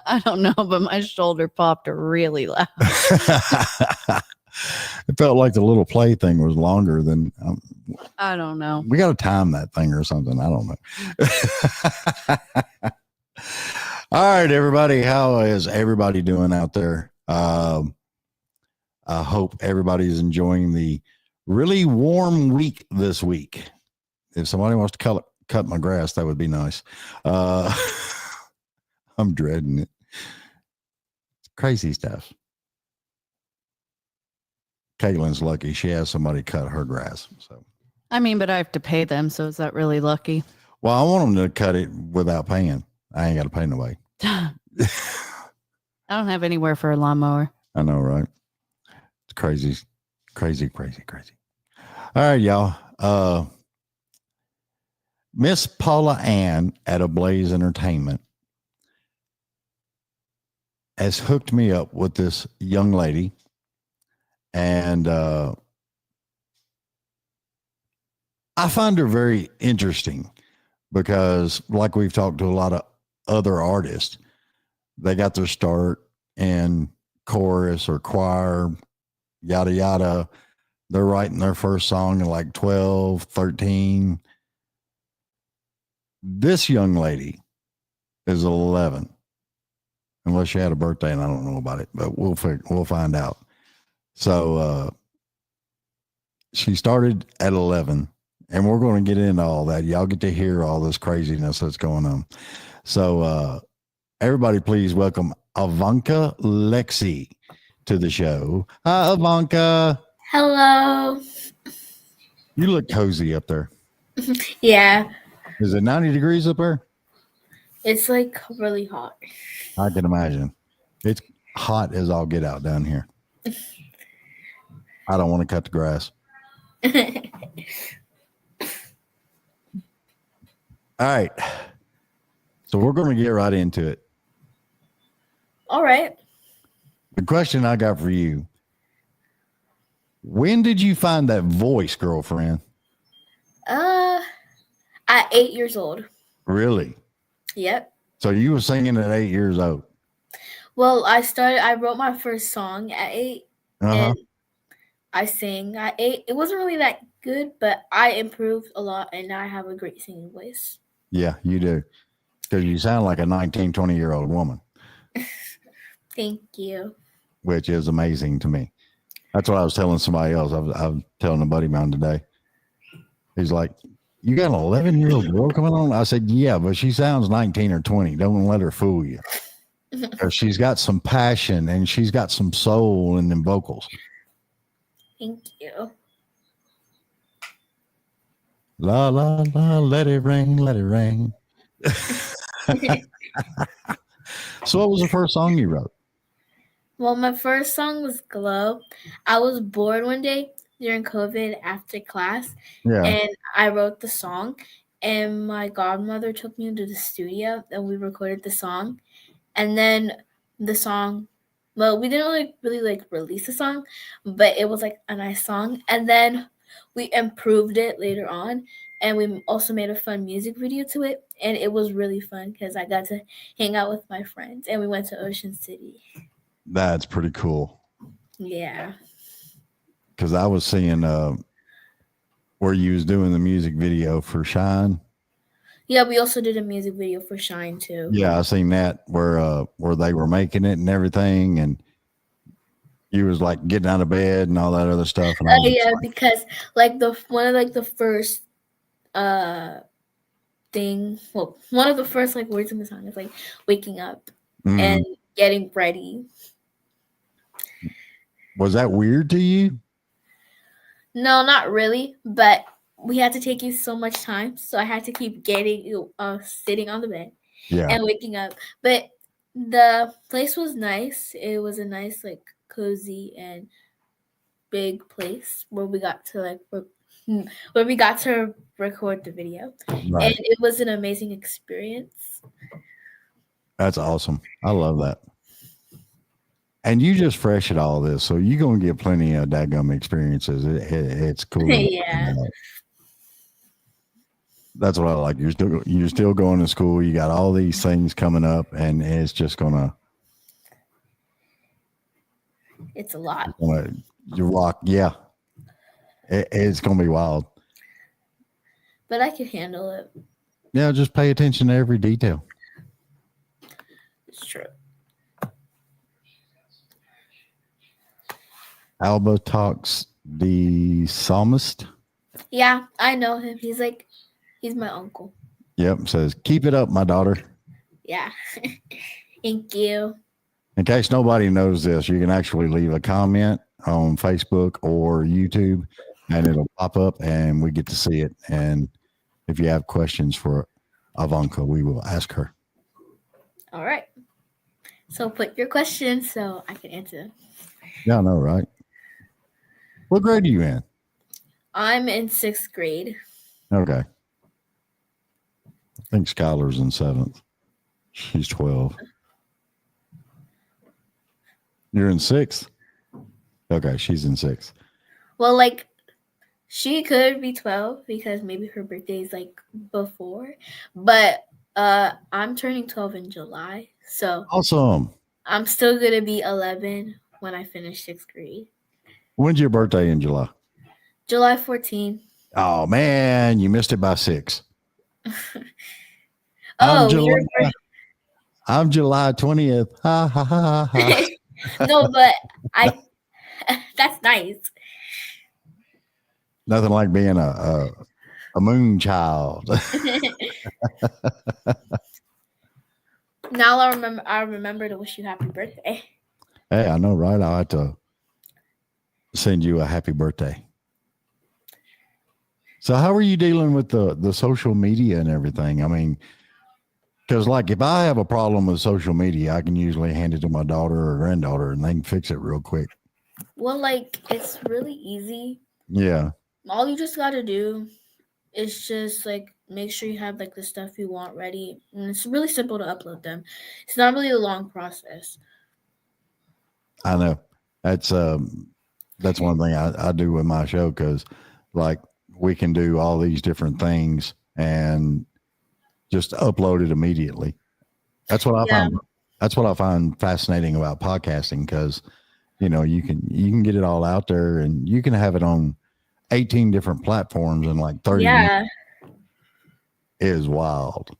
I don't know, but my shoulder popped really loud. It felt like the little play thing was longer than. I don't know. We got to time that thing or something. I don't know. All right, everybody. How is everybody doing out there? I hope everybody's enjoying the really warm week this week. If somebody wants to cut my grass, that would be nice. I'm dreading it. It's crazy stuff. Caitlin's lucky. She has somebody cut her grass. So, I mean, but I have to pay them. So is that really lucky? Well, I want them to cut it without paying. I ain't got to pay nobody. I don't have anywhere for a lawnmower. I know, right? It's crazy. All right, y'all. Miss Paula Ann at Ablaze Entertainment has hooked me up with this young lady. And I find her very interesting because, like we've talked to a lot of other artists, they got their start in chorus or choir, yada, yada. They're writing their first song at like 12, 13. This young lady is 11, unless she had a birthday and I don't know about it, but we'll find out. So she started at 11, and we're going to get into all that. Y'all get to hear all this craziness that's going on. So everybody, please welcome Ivanka Lexi to the show. Hi, Ivanka. Hello. You look cozy up there. Yeah. Is it 90 degrees up there? It's like really hot. I can imagine. It's hot as all get out down here. I don't want to cut the grass. All right. So we're going to get right into it. All right. The question I got for you: when did you find that voice, girlfriend? At 8 years old. Really? Yep. So you were singing at 8 years old? Well, I wrote my first song at 8, and I sang at 8. It wasn't really that good, but I improved a lot, and now I have a great singing voice. Yeah, you do. Because you sound like a 19, 20-year-old woman. Thank you. Which is amazing to me. That's what I was telling somebody else. I was telling a buddy of mine today. He's like, you got an 11-year-old girl coming on? I said, yeah, but she sounds 19 or 20. Don't let her fool you. Because she's got some passion and she's got some soul in them vocals. Thank you. La, la, la, let it rain, let it rain. So what was the first song you wrote? Well, my first song was Glow. I was bored one day during COVID after class, and I wrote the song, and my godmother took me into the studio, and we recorded the song, and then the song, well, we didn't really release the song, but it was like a nice song, and then we improved it later on, and we also made a fun music video to it, and it was really fun because I got to hang out with my friends, and we went to Ocean City. That's pretty cool. Yeah. Because I was seeing where you was doing the music video for Shine. Yeah, we also did a music video for Shine too. Yeah, I seen that where they were making it and everything, and you was like getting out of bed and all that other stuff. And yeah, because like one of the first thing, well, one of the first like words in the song is like waking up and getting ready. Was that weird to you? No, not really, but we had to take you so much time, so I had to keep getting sitting on the bed and waking up. But the place was nice. It was a nice, like, cozy and big place where we got to record the video, and it was an amazing experience. That's awesome. I love that. And you just fresh at all this, so you're going to get plenty of dadgum experiences. It's cool. Yeah. That's what I like. You're still going to school. You got all these things coming up, and it's just gonna It's a lot. you rock. Yeah, it's gonna be wild. But I can handle it. Yeah, just pay attention to every detail. It's true. Alba talks the psalmist. Yeah, I know him. He's my uncle. Yep, says keep it up, my daughter. Yeah. Thank you. In case nobody knows this, you can actually leave a comment on Facebook or YouTube, and it'll pop up, and we get to see it. And if you have questions for Ivanka, we will ask her. All right. So put your questions so I can answer them. Yeah, I know, right? What grade are you in? I'm in 6th grade. Okay. I think Skylar's in 7th. She's 12. You're in 6th? Okay, she's in 6th. Well, like, she could be 12 because maybe her birthday is like before. But I'm turning 12 in July. So Awesome. I'm still going to be 11 when I finish 6th grade. When's your birthday in July? July 14th. Oh, man, you missed it by 6. Oh, I'm July 20th. Ha, ha, ha, ha. No, but that's nice. Nothing like being a moon child. Now I remember to wish you happy birthday. Hey, I know, right? I'll have to send you a happy birthday. So how are you dealing with the social media and everything? I mean, because like if I have a problem with social media, I can usually hand it to my daughter or granddaughter and they can fix it real quick. Well, like, it's really easy. Yeah. All you just got to do is just like make sure you have like the stuff you want ready. And it's really simple to upload them. It's not really a long process. I know. That's one thing I do with my show because like we can do all these different things and just upload it immediately. That's what I find. That's what I find fascinating about podcasting because you know you can get it all out there and you can have it on 18 different platforms in like 30 minutes. It is wild.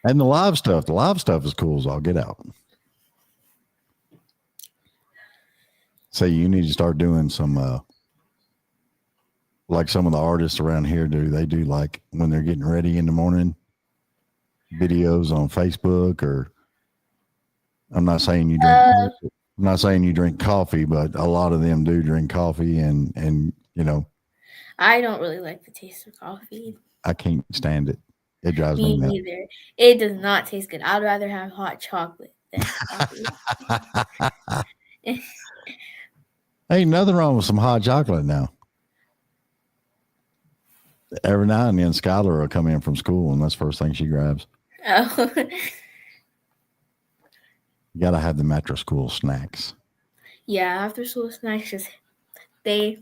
And the live stuff is cool as all get out. So you need to start doing some like some of the artists around here do. They do like when they're getting ready in the morning videos on Facebook or I'm not saying you drink coffee, but a lot of them do drink coffee and you know I don't really like the taste of coffee. I can't stand it. It drives me nuts. Neither. It does not taste good. I'd rather have hot chocolate than coffee. Ain't nothing wrong with some hot chocolate now. Every now and then Skylar will come in from school and that's the first thing she grabs. Oh. You gotta have the after school snacks. Yeah, after school snacks they're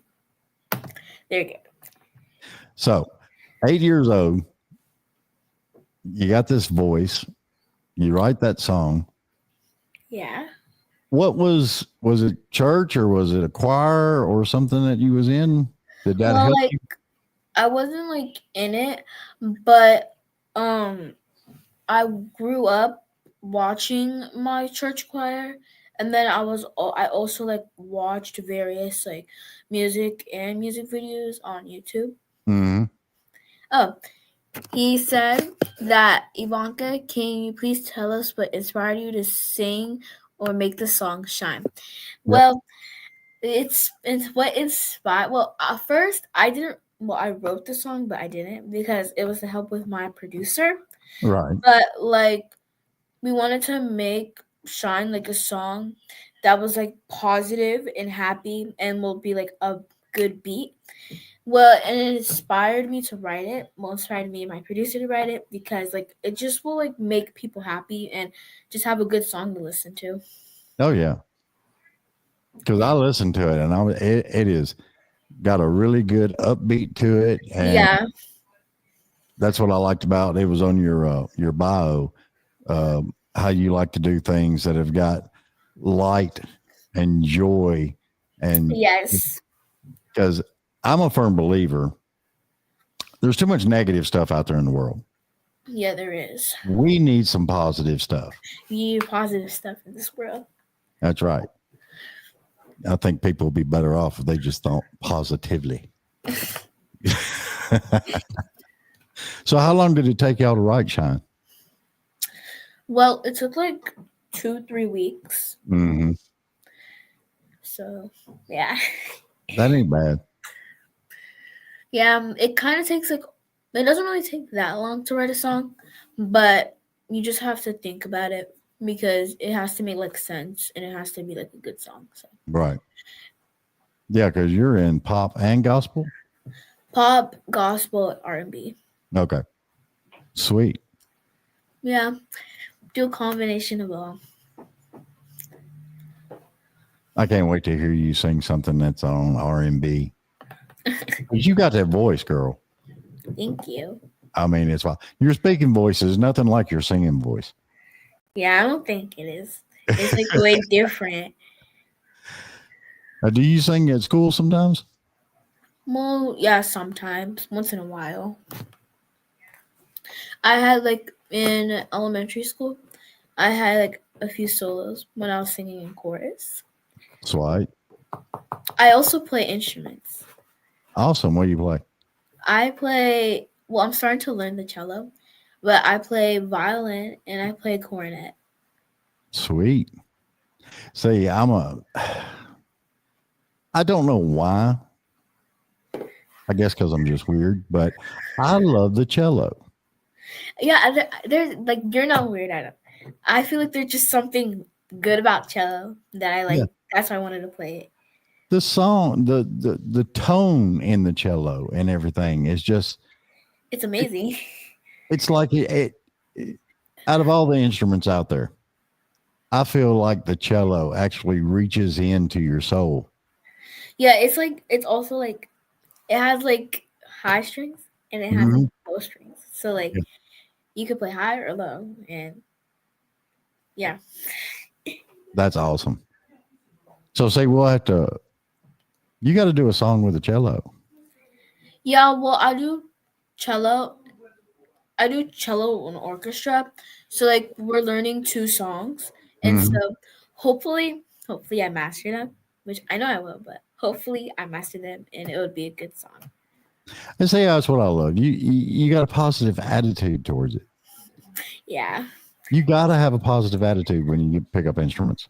good. So 8 years old, you got this voice, you write that song. Yeah. What was it church or was it a choir or something that you was in? Did that help you? I wasn't like in it, but I grew up watching my church choir, and then I also like watched various like music videos on YouTube. Mm-hmm. Oh, he said that Ivanka, can you please tell us what inspired you to sing or make the song shine? Yep. Well, it's what inspired. Well, at first I wrote the song, but I didn't because it was to help with my producer. Right. But like we wanted to make Shine like a song that was like positive and happy and will be like a good beat. Well, and it inspired me to write it. Well, inspired me and my producer to write it because like it just will like make people happy and just have a good song to listen to. Oh yeah. Because I listened to it and it is got a really good upbeat to it. And That's what I liked about it. Was on your bio, how you like to do things that have got light and joy, and Yes. because I'm a firm believer, there's too much negative stuff out there in the world. Yeah, there is. We need some positive stuff. You need positive stuff in this world. That's right. I think people would be better off if they just thought positively. So how long did it take y'all to write Shine? Well, it took like 2-3 weeks. Mm-hmm. So, yeah. That ain't bad. Yeah, it kind of takes like, it doesn't really take that long to write a song, but you just have to think about it because it has to make like sense and it has to be like a good song. So. Right. Yeah, because you're in pop and gospel? Pop, gospel, R&B. Okay. Sweet. Yeah. Do a combination of all. I can't wait to hear you sing something that's on R&B. You got that voice, girl. Thank you. I mean, it's fine. Your speaking voice is nothing like your singing voice. Yeah, I don't think it is. It's like way different. Do you sing at school sometimes? Well, yeah, sometimes. Once in a while. I had like in elementary school, I had like a few solos when I was singing in chorus. Sweet. I also play instruments. Awesome. What do you play? I'm starting to learn the cello, but I play violin and I play cornet. Sweet. See, I don't know why. I guess because I'm just weird, but I love the cello. Yeah, there's like, you're not weird at it. I feel like there's just something good about cello that I like. Yeah. That's why I wanted to play it. The song, the tone in the cello and everything is just, it's amazing. It's like it out of all the instruments out there, I feel like the cello actually reaches into your soul. Yeah, it's also like, it has like high strings and it has like low strings. So like you could play high or low, and yeah. That's awesome. So say we'll have to, you got to do a song with a cello. Yeah, well, I do cello in orchestra. So like we're learning 2 songs, and so hopefully I master them, which I know I will, but hopefully I master them and it would be a good song. And say that's what I love. You got a positive attitude towards it. Yeah. You got to have a positive attitude when you pick up instruments.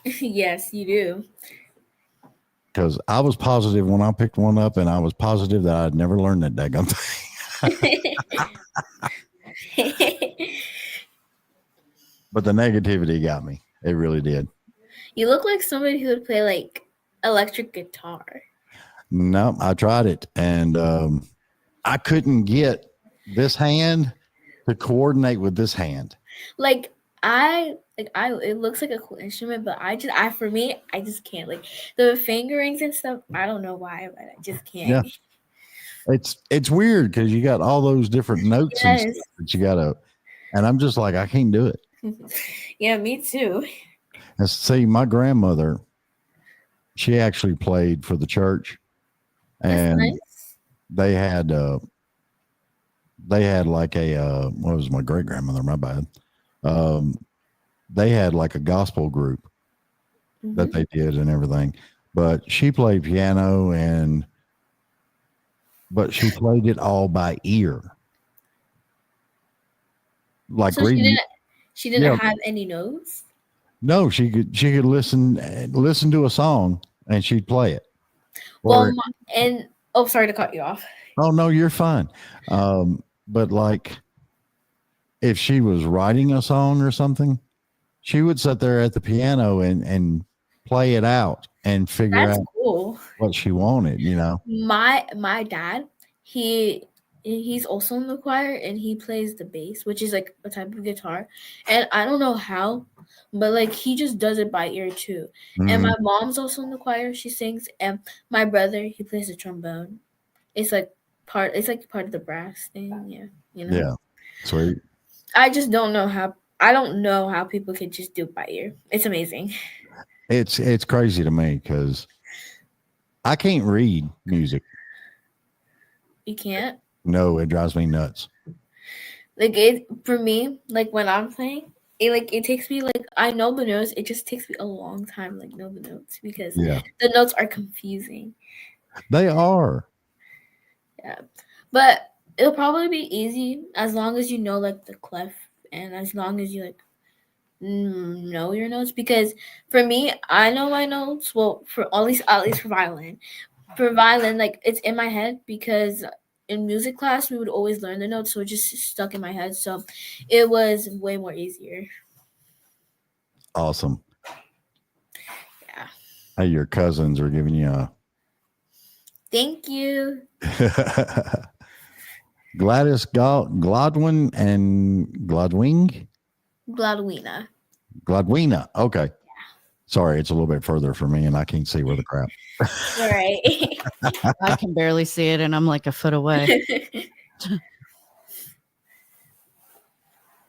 Yes, you do. Because I was positive when I picked one up, and I was positive that I'd never learned that daggone thing. But the negativity got me. It really did. You look like somebody who would play like electric guitar. No, I tried it, and I couldn't get this hand to coordinate with this hand. Like it looks like a cool instrument, but for me, I just can't. Like the fingerings and stuff, I don't know why, but I just can't. Yeah. It's weird because you got all those different notes and stuff that you gotta, and I'm just like, I can't do it. Yeah, me too. And see, my grandmother, she actually played for the church, and they had like a what was my great grandmother? My bad. They had like a gospel group that they did and everything, but she played piano but she played it all by ear. Like so she didn't have any notes? No, she could listen to a song and she'd play it. Well, sorry to cut you off. Oh no, you're fine. But like if she was writing a song or something, she would sit there at the piano and play it out and figure out what she wanted, you know. My dad, he's also in the choir and he plays the bass, which is like a type of guitar. And I don't know how, but like he just does it by ear too. And my mom's also in the choir, she sings, and my brother, he plays the trombone. It's like part of the brass thing, yeah. Yeah. Sweet. I just don't know how. I don't know how people can just do it by ear. It's amazing. It's crazy to me because I can't read music. You can't. No, it drives me nuts. Like it for me. Like when I'm playing, it takes me like I know the notes. It just takes me a long time like know the notes because the notes are confusing. They are. Yeah, but it'll probably be easy as long as you know like the clef and as long as you like know your notes. Because for me, I know my notes. Well, for at least for violin. For violin, like it's in my head because in music class we would always learn the notes, so it just stuck in my head. So it was way more easier. Awesome. Yeah. Hey, your cousins are giving you a Thank you. Gladys Gladwin and Gladwing? Gladwina. Gladwina. Okay. Sorry, it's a little bit further for me and I can't see where the crap. All right. I can barely see it and I'm like a foot away.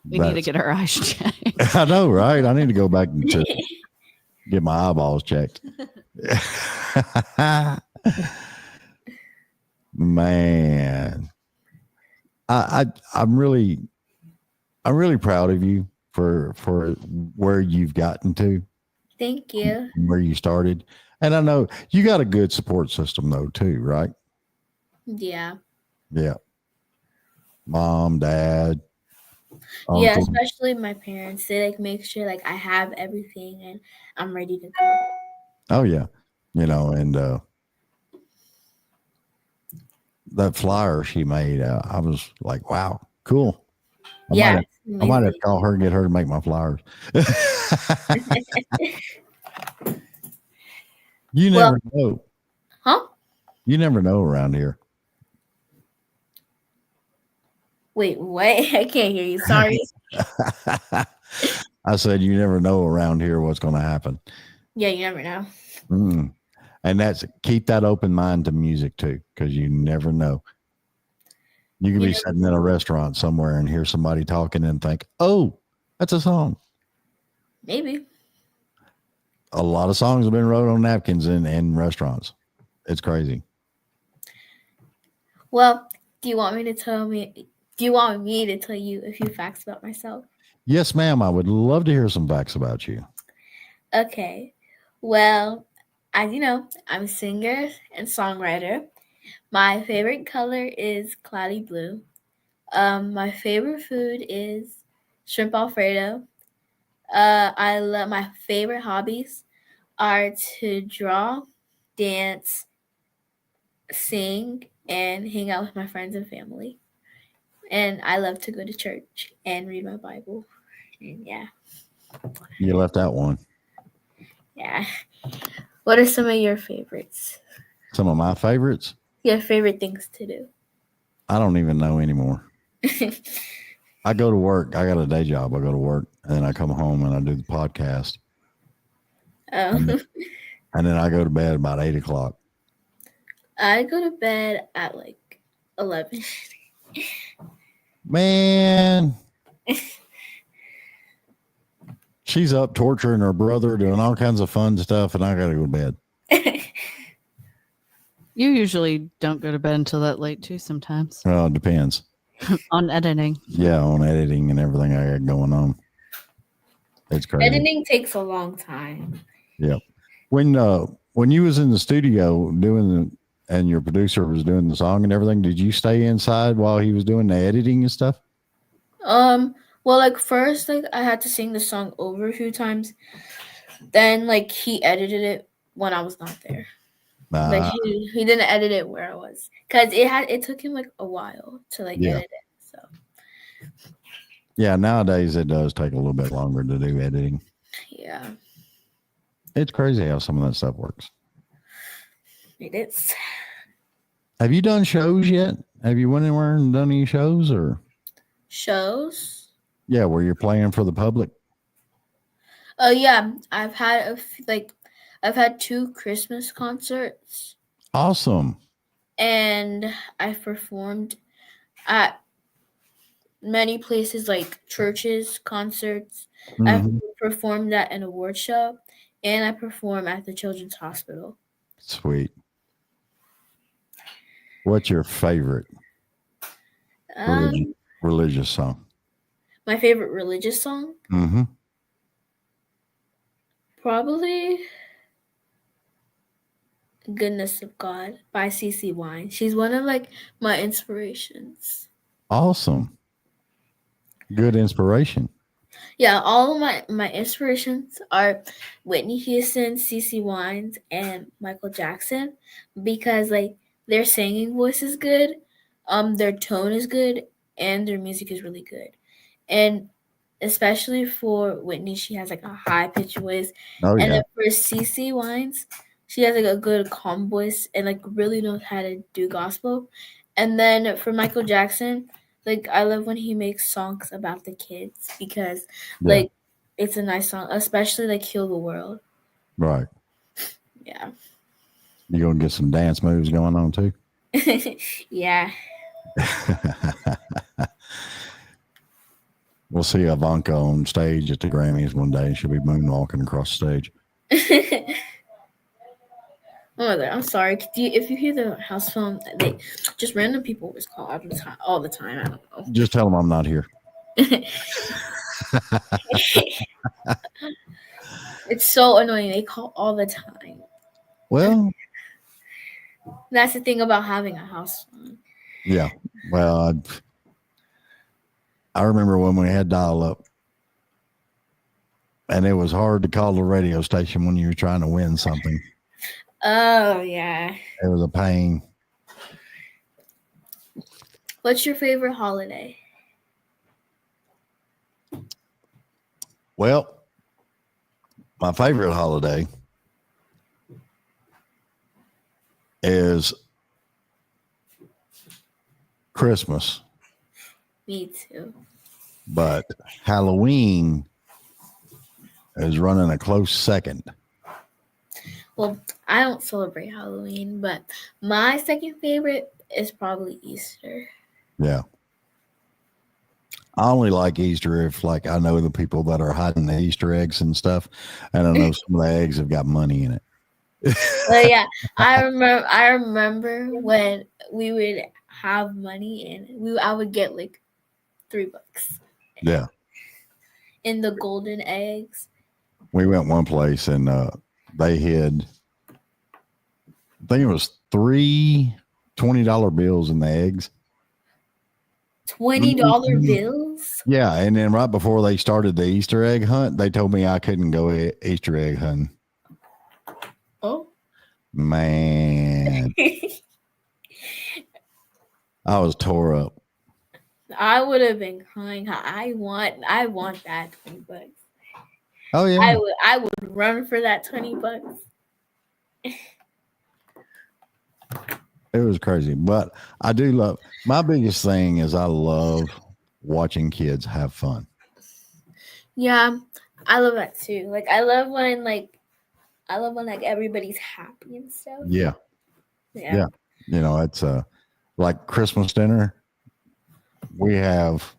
We need to get our eyes checked. I know, right? I need to go back and get my eyeballs checked. Man, I'm really proud of you for where you've gotten to. Thank you. Where you started, and I know you got a good support system though too, right? Yeah. Yeah, mom, dad, uncle. Yeah, especially my parents. They like make sure like I have everything and I'm ready to go. Oh yeah, and that flyer she made, I was like, wow, cool. I might have to call her and get her to make my flowers. You never know. Huh? You never know around here. Wait, what? I can't hear you. Sorry. I said, you never know around here what's going to happen. Yeah, you never know. And keep that open mind to music too, because you never know. You could be sitting in a restaurant somewhere and hear somebody talking and think, oh, that's a song. Maybe. A lot of songs have been wrote on napkins in restaurants. It's crazy. Well, do you want me to tell you a few facts about myself? Yes, ma'am. I would love to hear some facts about you. Okay. Well, as you know, I'm a singer and songwriter. My favorite color is cloudy blue. My favorite food is shrimp Alfredo. My favorite hobbies are to draw, dance, sing, and hang out with my friends and family. And I love to go to church and read my Bible. And yeah. You left out one. Yeah. What are some of your favorites? Some of my favorites? Your favorite things to do? I don't even know anymore. I go to work. I got a day job. I go to work and then I come home and I do the podcast. Oh. And then I go to bed about 8:00. I go to bed at like 11. Man. She's up torturing her brother, doing all kinds of fun stuff, and I got to go to bed. You usually don't go to bed until that late too sometimes. Well, it depends. On editing. Yeah, on editing and everything I got going on. It's crazy. Editing takes a long time. Yeah. When you was in the studio and your producer was doing the song and everything, did you stay inside while he was doing the editing and stuff? Well, like first, like I had to sing the song over a few times. Then, like he edited it when I was not there. Like he didn't edit it where I was, because it took him like a while to like edit it. So yeah, nowadays it does take a little bit longer to do editing. Yeah, it's crazy how some of that stuff works. It is. Have you done shows yet? Have you went anywhere and done any shows or shows? Yeah, where you're playing for the public. Oh yeah, I've had I've had 2 Christmas concerts. Awesome. And I've performed at many places like churches, concerts. I've Mm-hmm. performed at an award show, and I perform at the Children's Hospital. Sweet. What's your favorite religious song? My favorite religious song? Mm-hmm. Probably Goodness of God by CeCe Wine. She's one of like my inspirations. Awesome. Good inspiration. Yeah, all of my inspirations are Whitney Houston, CeCe Wines, and Michael Jackson because like their singing voice is good, their tone is good, and their music is really good. And especially for Whitney, she has like a high pitched voice. Oh, And yeah. then for CeCe Wines, she has like a good calm voice and like really knows how to do gospel. And then for Michael Jackson, like I love when he makes songs about the kids because like it's a nice song, especially like Heal the World. Right. Yeah. You gonna get some dance moves going on too? Yeah. We'll see Ivanka on stage at the Grammys one day. She'll be moonwalking across the stage. Oh, I'm sorry. If you hear the house phone, they just random people always call all the time. I don't know. Just tell them I'm not here. It's so annoying. They call all the time. Well, that's the thing about having a house phone. Yeah. Well, I remember when we had dial up, and it was hard to call the radio station when you were trying to win something. Oh, yeah. It was a pain. What's your favorite holiday? Well, my favorite holiday is Christmas. Me too. But Halloween is running a close second. Well, I don't celebrate Halloween, but my second favorite is probably Easter. Yeah. I only like Easter if, like, I know the people that are hiding the Easter eggs and stuff, and I know some of the eggs have got money in it. Well, yeah, I remember when we would have money and I would get like $3. Yeah. In the golden eggs. We went one place and they hid, I think it was $3 $20 bills in the eggs. $20 bills? Yeah, and then right before they started the Easter egg hunt, they told me I couldn't go Easter egg hunting. Oh. Man. I was tore up. I would have been crying. I want that $20. Oh yeah. I would run for that $20. It was crazy, but I do love, my biggest thing is I love watching kids have fun. Yeah, I love that too. Like I love when everybody's happy and stuff. Yeah. You know, it's like Christmas dinner. We have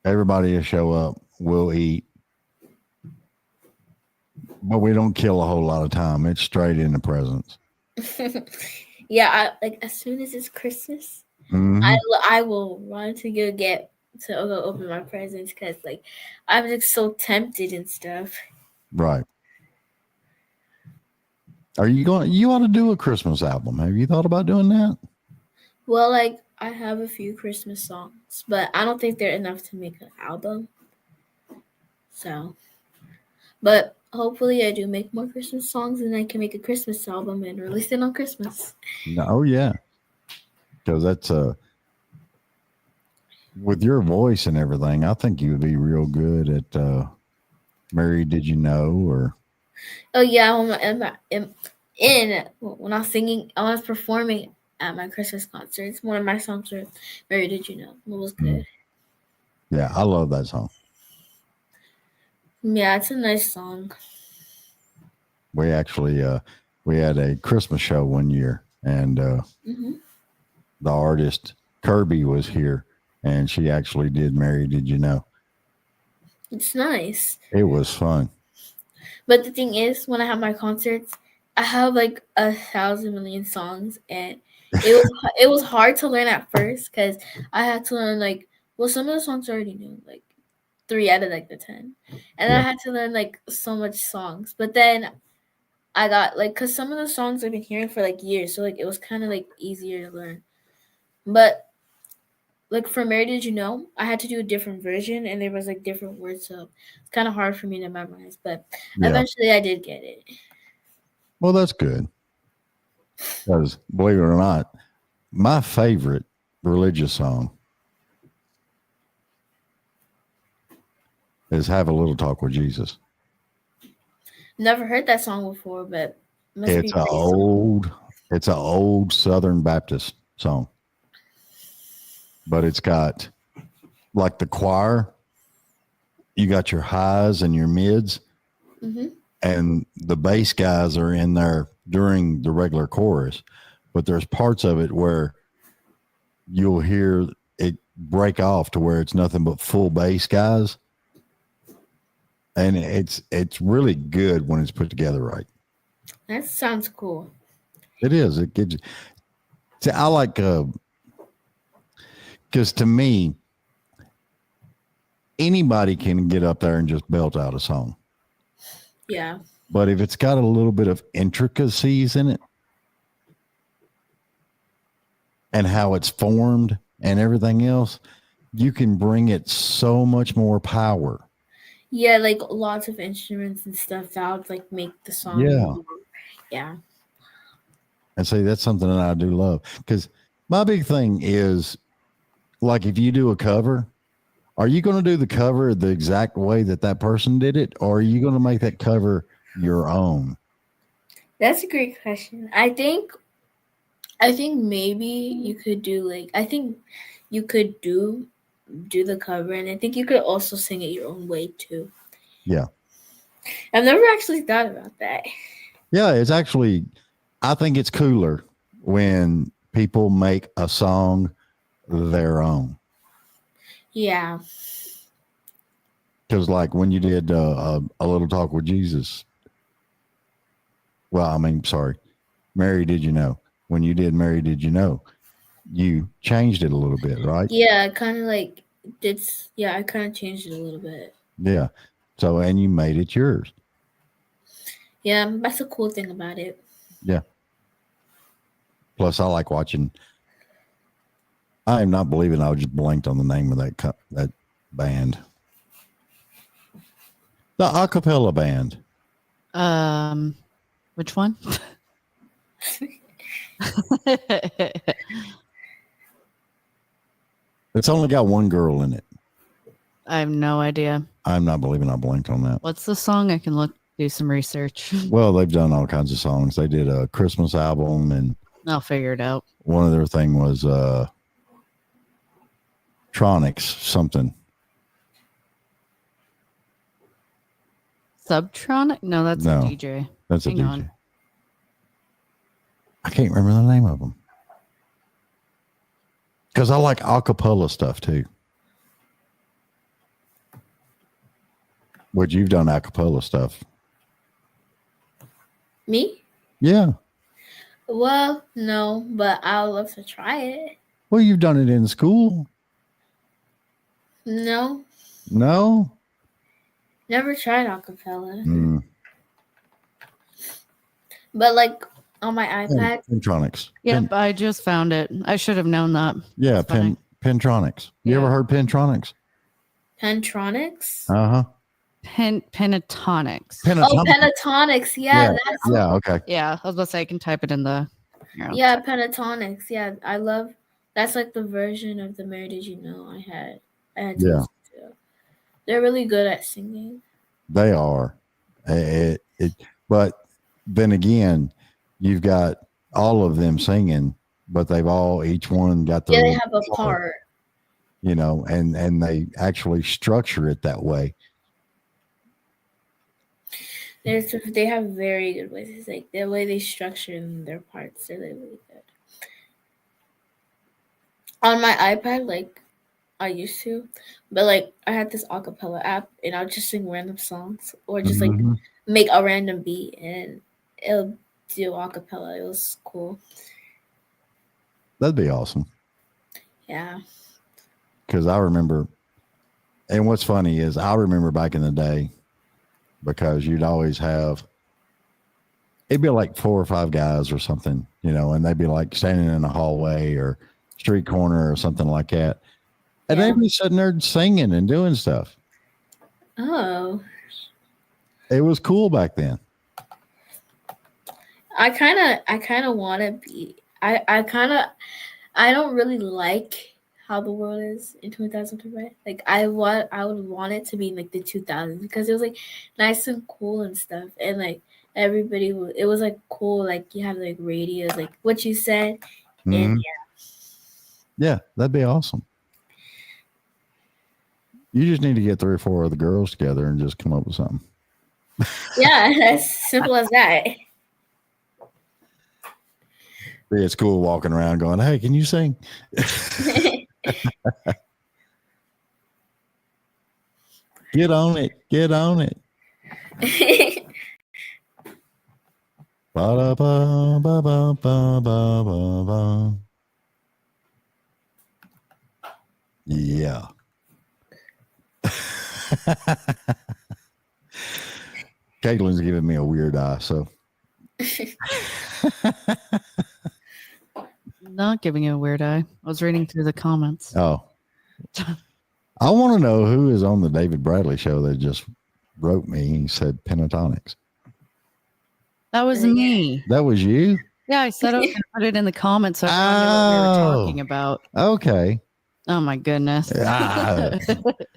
everybody to show up. We'll eat, but we don't kill a whole lot of time. It's straight into presents. Yeah, like as soon as it's Christmas, I will run to go open my presents because like I'm just so tempted and stuff. Right. You ought to do a Christmas album. Have you thought about doing that? Well, like I have a few Christmas songs, but I don't think they're enough to make an album. So, but hopefully I do make more Christmas songs and I can make a Christmas album and release it on Christmas. Oh yeah. Because that's with your voice and everything, I think you would be real good at Mary Did You Know or Oh yeah, when I was performing at my Christmas concerts, one of my songs was Mary Did You Know? It was good. Yeah, I love that song. Yeah, it's a nice song. We actually we had a Christmas show one year and the artist Kirby was here and she actually did Mary Did You Know. It's nice. It was fun. But the thing is, when I have my concerts, I have like 1,000 million songs, and it was hard to learn at first because I had to learn like, well, some of the songs I already knew, like 3 out of like the 10, and I had to learn like so much songs. But then I got like, because some of the songs I've been hearing for like years, so like it was kind of like easier to learn. But like for Mary Did You Know, I had to do a different version, and there was like different words, so it's kind of hard for me to memorize. But eventually, I did get it. Well, that's good. Because believe it or not, my favorite religious song is "Have a Little Talk with Jesus." Never heard that song before, but must It's be an old Southern Baptist song, but it's got like the choir. You got your highs and your mids, and the bass guys are in there during the regular chorus. But there's parts of it where you'll hear it break off to where it's nothing but full bass guys, and it's really good when it's put together right. That sounds cool. It is. It gives. See, I like because to me, anybody can get up there and just belt out a song. Yeah. But if it's got a little bit of intricacies in it and how it's formed and everything else, you can bring it so much more power. Yeah, like lots of instruments and stuff that would like make the song. Yeah. Yeah. And see, that's something that I do love. Because my big thing is, like, if you do a cover, are you going to do the cover the exact way that person did it? Or are you going to make that cover your own? That's a great question. I think maybe you could do like, I think you could do the cover, and I think you could also sing it your own way too. Yeah. I've never actually thought about that. Yeah, it's actually, I think it's cooler when people make a song their own. Yeah. Because like when you did a Little Talk with Jesus. Well, I mean, sorry. Mary Did You Know? When you did Mary Did You Know? You changed it a little bit, right? Yeah, kind of like I kind of changed it a little bit. Yeah. So, and you made it yours. Yeah, that's a cool thing about it. Yeah. Plus, I like watching. I am not believing I just blanked on the name of that band. The acapella band. Which one? It's only got one girl in it. I have no idea. I'm not believing I blanked on that. What's the song? I can do some research. Well, they've done all kinds of songs. They did a Christmas album, and I'll figure it out. one of their thing was Tronics something. Subtronic? No, that's a DJ. That's Hang a DJ. on. I can't remember the name of them. Because I like acapella stuff too. But you've done acapella stuff. Me? Yeah. Well, no, but I'd love to try it. Well, you've done it in school. No. No? Never tried acapella. Mm. But like on my iPad. Pentronics. Yep, I just found it. I should have known that. Yeah, Pentronics. You ever heard Pentronics? Pentronics? Uh-huh. Pentatonics. Oh, Pentatonics. Yeah. Yeah, okay. Yeah, I was about to say I can type it in the. Yeah, Pentatonics. Yeah, I love. That's like the version of the Mary Did You Know I had to listen to. They're really good at singing. They are. But then again, you've got all of them singing, but each one got their they have a part. You know, and they actually structure it that way. They have very good voices. Like the way they structure their parts, they're really good. On my iPad, like I used to, but like I had this acapella app, and I would just sing random songs or just like Mm-hmm. make a random beat, and it'll do acapella. It was cool. That'd be awesome. Yeah. Because I remember, and what's funny is I remember back in the day, because you'd always have, it'd be like 4 or 5 guys or something, and they'd be like standing in a hallway or street corner or something like that. And Yeah. they'd be sitting there singing and doing stuff. Oh. It was cool back then. I kind of want to be. I don't really like how the world is in 2020. Like I would want it to be like the 2000s because it was like nice and cool and stuff, and like everybody it was like cool. Like you have like radios, like what you said, and yeah, that'd be awesome. You just need to get 3 or 4 of the girls together and just come up with something. Yeah, as simple as that. Be at school walking around going, "Hey, can you sing?" Get on it. Get on it. Ba-da-ba-ba-ba-ba-ba-ba. Yeah. Caitlin's giving me a weird eye, so. Not giving you a weird eye. I was reading through the comments. Oh. I want to know who is on the David Bradley show that just wrote me. He said pentatonics. That was me. That was you? Yeah, I said I was going to put it in the comments so everyone knew what we were talking about. Okay. Oh, my goodness. I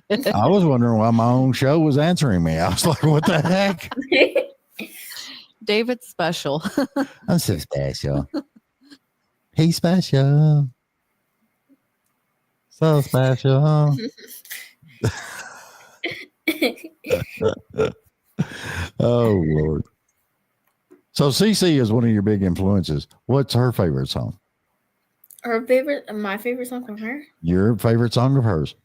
was wondering why my own show was answering me. I was like, what the heck? David's special. I'm so special. He's special. So special. Oh, Lord. So CC is one of your big influences. What's her favorite song? My favorite song from her? Your favorite song of hers?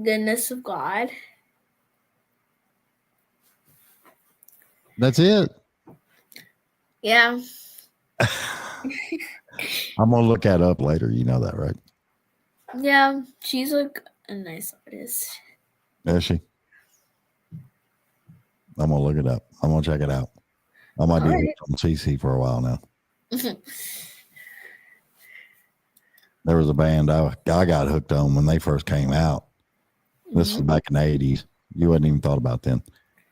Goodness of God. That's it? Yeah. I'm going to look that up later. You know that, right? Yeah, she's like a nice artist. Is she? I'm going to look it up. I'm going to check it out. I might be hooked on CC for a while now. There was a band I got hooked on when they first came out. This was back in the 80s. You hadn't even thought about them.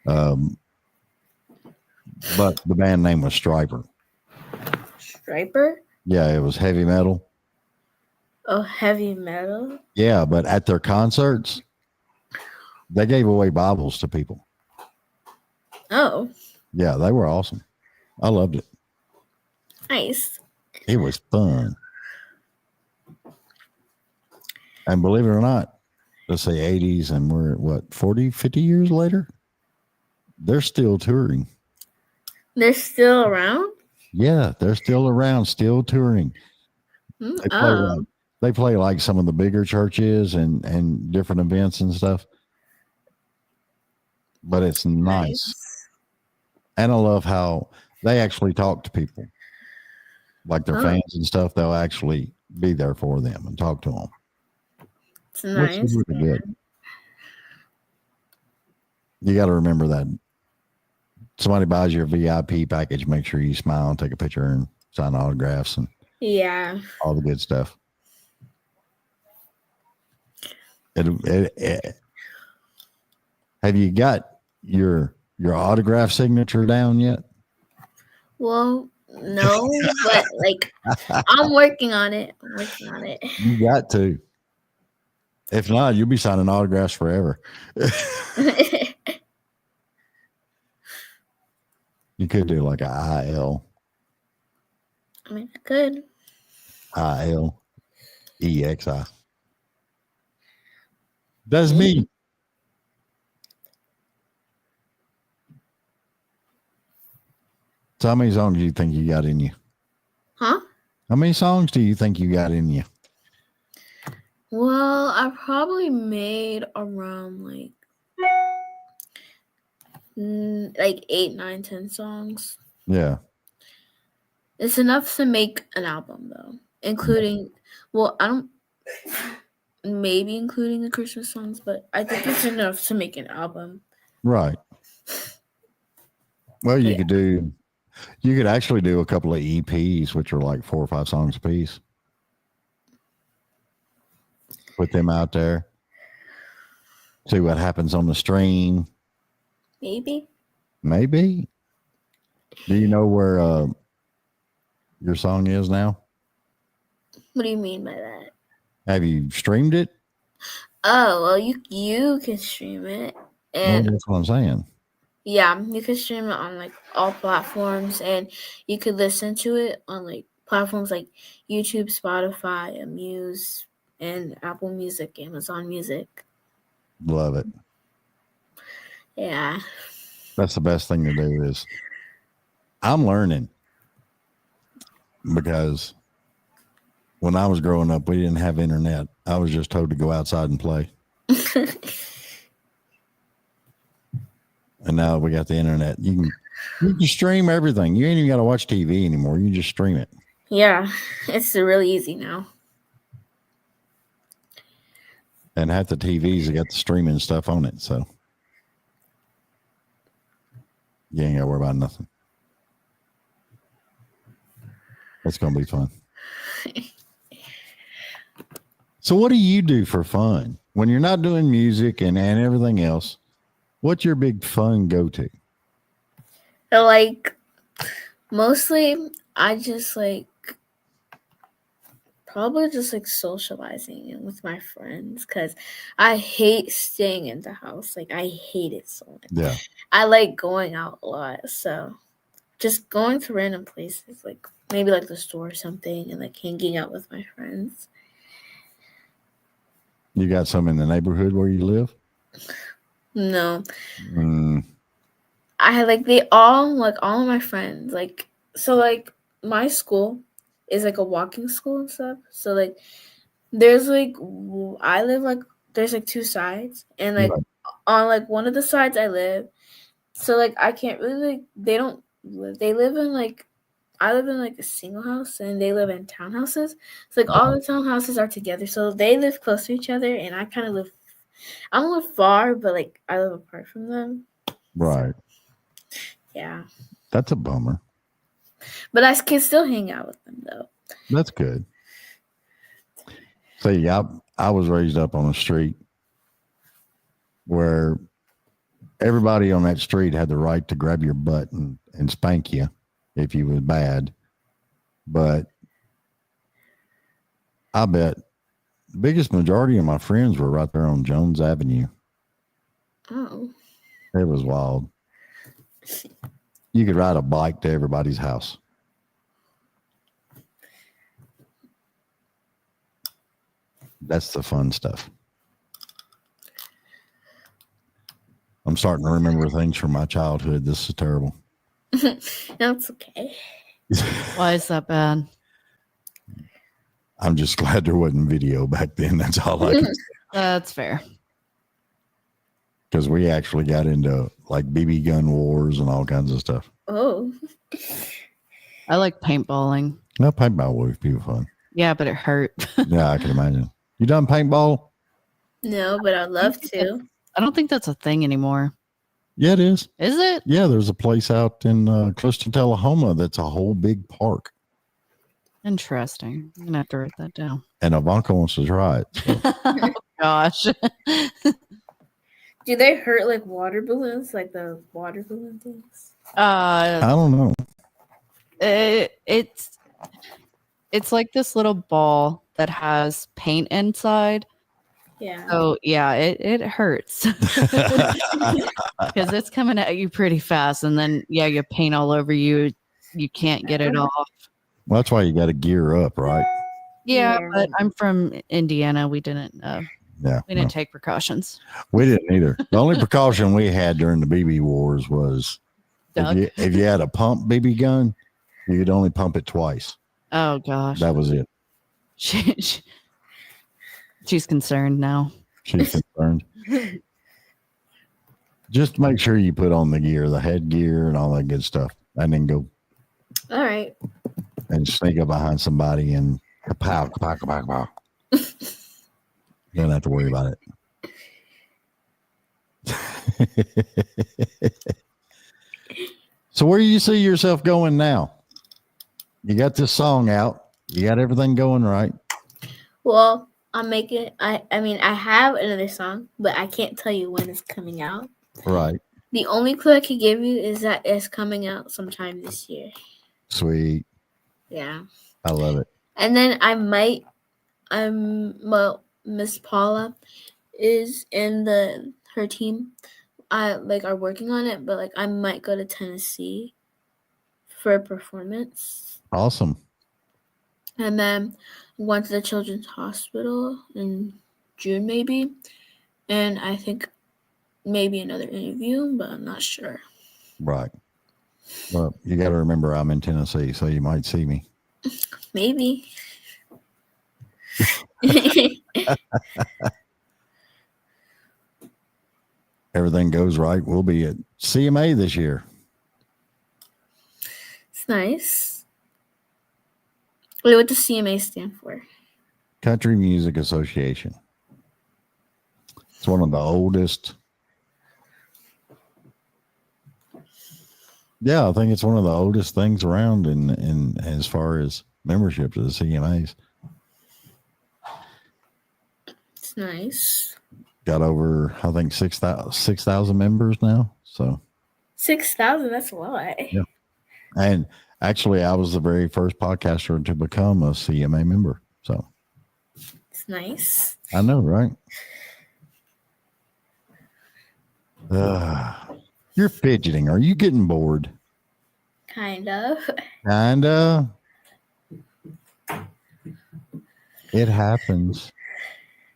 But the band name was Striper. Striper? Yeah, it was heavy metal. Oh, heavy metal? Yeah, but at their concerts, they gave away Bibles to people. Oh. Yeah, they were awesome. I loved it. Nice. It was fun. And believe it or not, let's say 80s, and we're what, 40, 50 years later? They're still touring. They're still around? Yeah, they're still around, still touring. They play like some of the bigger churches and different events and stuff. But it's nice. And I love how they actually talk to people. Like their fans and stuff, they'll actually be there for them and talk to them. It's nice. Which is really good. You got to remember that somebody buys your VIP package, make sure you smile and take a picture and sign autographs and all the good stuff. Have you got your autograph signature down yet? Well, no, but like I'm working on it. You got to. If not, you'll be signing autographs forever. You could do like a IL. I mean, I could. ILEXI. That's me. So how many songs do you think you got in you? Huh? How many songs do you think you got in you? Well, I probably made around like 8, 9, 10 songs. Yeah. It's enough to make an album though, including. Well, I don't. Maybe including the Christmas songs, but I think it's enough to make an album. Right. Well, you Yeah. could actually do a couple of EPs, which are like 4 or 5 songs a piece. Put them out there. See what happens on the stream. Maybe. Maybe. Do you know where your song is now? What do you mean by that? Have you streamed it? Oh, well, you can stream it, and That's what I'm saying. yeah, you can stream it on like all platforms, and you could listen to it on like platforms like YouTube, Spotify, Muse, and Apple Music, Amazon Music. Love it. Yeah. That's the best thing to do is I'm learning because when I was growing up, we didn't have internet. I was just told to go outside and play. And now we got the internet. You can stream everything. You ain't even got to watch TV anymore. You just stream it. Yeah, it's really easy now. And half the TVs have got the streaming stuff on it. So you ain't got to worry about nothing. It's going to be fun. So what do you do for fun? When you're not doing music and everything else, what's your big fun go-to? So, like, mostly I just like probably just like socializing with my friends because I hate staying in the house. Like, I hate it so much. Yeah. I like going out a lot. So just going to random places, like maybe like the store or something, and like hanging out with my friends. You got some in the neighborhood where you live? No. I had like all of my friends, like, so like my school is like a walking school and stuff. So like there's like I live like there's like 2 sides, and like on like one of the sides I live, so like I can't really like they live in like I live in like a single house and they live in townhouses. So like all the townhouses are together, so they live close to each other, and I kind of live I don't live far, but like I live apart from them. Right. Yeah. That's a bummer. But I can still hang out with them though. That's good. See, I was raised up on a street where everybody on that street had the right to grab your butt and spank you if you was bad. But I bet the biggest majority of my friends were right there on Jones Avenue. Oh. It was wild. You could ride a bike to everybody's house. That's the fun stuff. I'm starting to remember things from my childhood. This is terrible. That's okay. Why is that bad? I'm just glad there wasn't video back then. That's all I can say. That's fair. Because we actually got into like BB gun wars and all kinds of stuff. Oh. I like paintballing. No, paintball would be fun. Yeah, but it hurt. Yeah, I can imagine. You done paintball? No, but I'd love to. I don't think that's a thing anymore. Yeah, it is. Is it? Yeah, there's a place out in close to Tullahoma that's a whole big park. Interesting. I'm gonna have to write that down. And Ivanka wants to try it. So. Oh, gosh. Do they hurt like water balloons, like the water balloon things? I don't know. It's like this little ball that has paint inside. Yeah. So yeah, it hurts because it's coming at you pretty fast, and then yeah, you paint all over you. You can't get it off. Well, that's why you got to gear up, right? Yeah, Yeah. but I'm from Indiana. We didn't. Yeah, we didn't take precautions. We didn't either. The only precaution we had during the BB wars was if you had a pump BB gun, you could only pump it twice. Oh gosh, That was it. She's concerned now. She's concerned. Just make sure you put on the gear, the headgear, and all that good stuff, and then go. All right. And sneak up behind somebody and kapow, kapow, kapow, kapow. You don't have to worry about it. So where do you see yourself going now? You got this song out. You got everything going right. Well, I'm making. I mean, I have another song, but I can't tell you when it's coming out. Right. The only clue I can give you is that it's coming out sometime this year. Sweet. Yeah. I love it. And then Miss Paula is in her team. Are working on it, but I might go to Tennessee for a performance. Awesome. And then I went to the Children's Hospital in June maybe, and I think maybe another interview, but I'm not sure. Right. Well, you got to remember I'm in Tennessee, so you might see me. Maybe. Everything goes right, we'll be at CMA this year. It's nice. Wait, what does CMA stand for? Country Music Association. It's one of the oldest. Yeah, I think it's one of the oldest things around in as far as membership to the CMAs. It's nice. Got over, I think, 6,000 members now. So 6,000, that's a lot. Yeah. And actually, I was the very first podcaster to become a CMA member. So it's nice. I know, right? You're fidgeting. Are you getting bored? Kind of. It happens.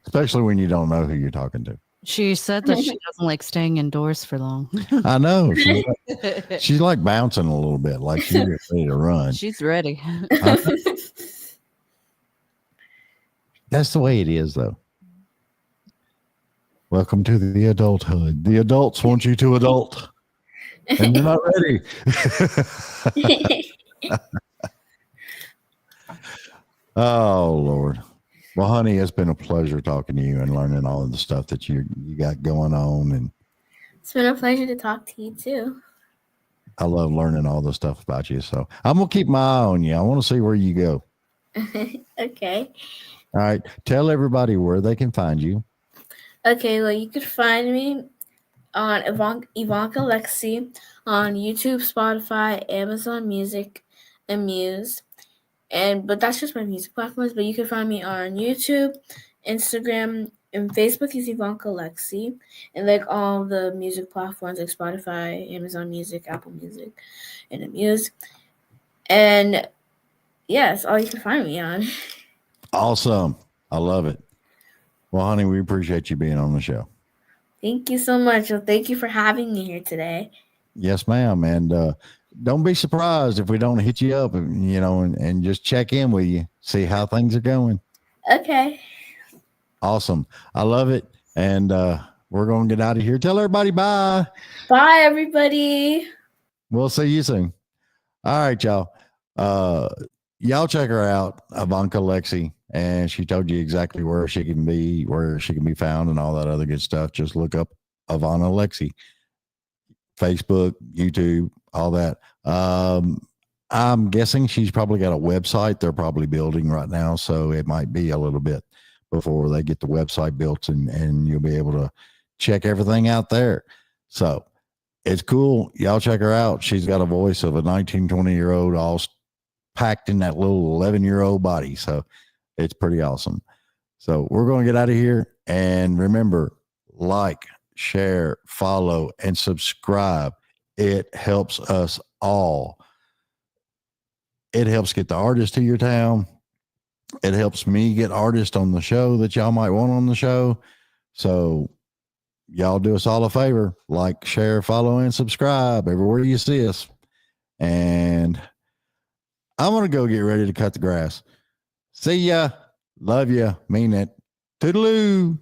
Especially when you don't know who you're talking to. She said that she doesn't like staying indoors for long. I know. She's like bouncing a little bit, like she's ready to run. She's ready. That's the way it is, though. Welcome to the adulthood. The adults want you to adult, and you're not ready. Oh, Lord. Well, honey, it's been a pleasure talking to you and learning all of the stuff that you got going on. And it's been a pleasure to talk to you, too. I love learning all the stuff about you. So I'm going to keep my eye on you. I want to see where you go. Okay. All right. Tell everybody where they can find you. Okay. Well, you could find me on Ivanka Lexi on YouTube, Spotify, Amazon Music, and Muse. But that's just my music platforms. But you can find me on YouTube, Instagram, and Facebook is Ivanka Lexi. And all the music platforms like Spotify, Amazon Music, Apple Music, and Muse. And yeah, that's all you can find me on. Awesome. I love it. Well, honey, we appreciate you being on the show. Thank you so much. Well, thank you for having me here today. Yes, ma'am. And don't be surprised if we don't hit you up, and just check in with you, see how things are going. Okay. Awesome. I love it. And we're going to get out of here. Tell everybody bye. Bye, everybody. We'll see you soon. All right, y'all. Y'all check her out, Ivanka Lexi, and she told you exactly where she can be found and all that other good stuff. Just look up Ivanka Lexi, Facebook, YouTube, all that. I'm guessing she's probably got a website they're probably building right now, so it might be a little bit before they get the website built, and you'll be able to check everything out there. So it's cool. Y'all check her out. She's got a voice of a 19, 20-year-old all packed in that little 11-year-old body. So it's pretty awesome. So we're going to get out of here. And remember, like, share, follow, and subscribe. It helps us all. It helps get the artist to your town. It helps me get artists on the show that y'all might want on the show. So y'all do us all a favor. Like, share, follow, and subscribe everywhere you see us. And I'm going to go get ready to cut the grass. See ya. Love ya. Mean it. Toodaloo.